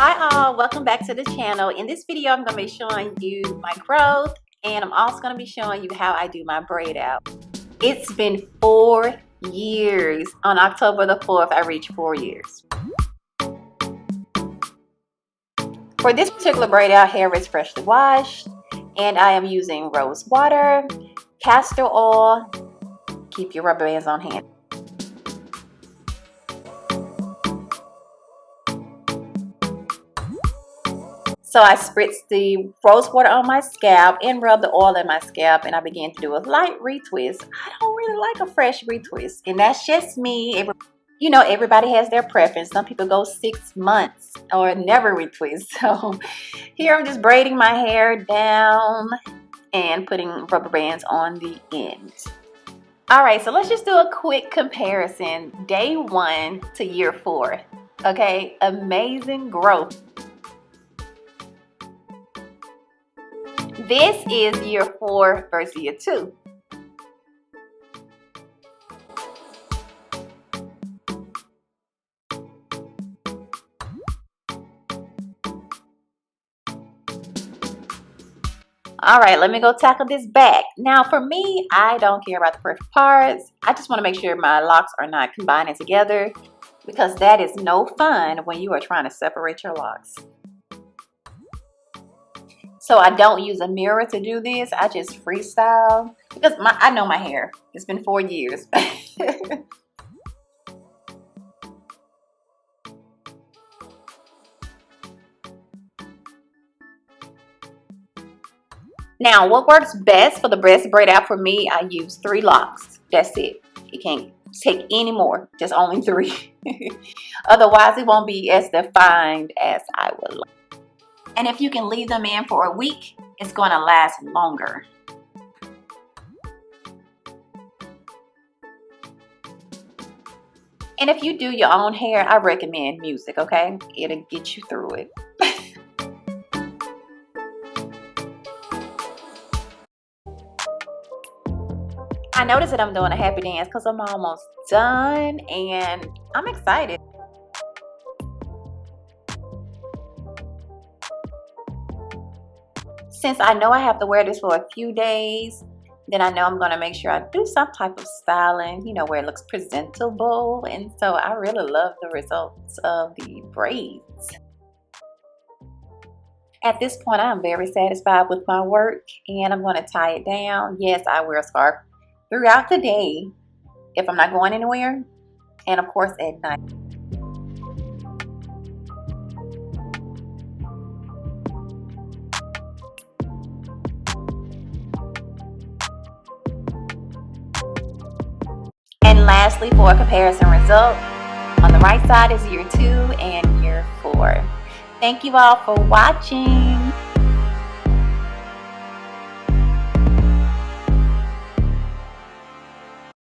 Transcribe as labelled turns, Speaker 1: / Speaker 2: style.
Speaker 1: Hi all, welcome back to the channel. In this video I'm going to be showing you my growth, and I'm also going to be showing you how I do my braid out. It's been 4 years. On October the 4th I reached 4 years. For this particular braid out, hair is freshly washed, and I am using rose water, castor oil. Keep your rubber bands on hand. So I spritzed the rose water on my scalp and rubbed the oil in my scalp, and I began to do a light retwist. I don't really like a fresh retwist, and that's just me. You know, everybody has their preference. Some people go 6 months or never retwist. So here I'm just braiding my hair down and putting rubber bands on the ends. Alright, so let's just do a quick comparison. Day 1 to year 4. Okay, amazing growth. This is year 4 versus year 2. All right, let me go tackle this back. Now for me, I don't care about the perfect parts. I just want to make sure my locks are not combining together, because that is no fun when you are trying to separate your locks. So I don't use a mirror to do this. I just freestyle because I know my hair. It's been 4 years. Now, what works best for the breast braid out for me, I use 3 locks. That's it. You can't take any more, just only 3. Otherwise, it won't be as defined as I would like. And if you can leave them in for a week, it's going to last longer. And if you do your own hair, I recommend music, okay? It'll get you through it. I noticed that I'm doing a happy dance because I'm almost done and I'm excited. Since I know I have to wear this for a few days, then I know I'm going to make sure I do some type of styling, you know, where it looks presentable. And so I really love the results of the braids. At this point, I'm very satisfied with my work, and I'm going to tie it down. Yes, I wear a scarf throughout the day if I'm not going anywhere, and of course at night. And lastly, for a comparison result, on the right side is year 2 and year 4. Thank you all for watching.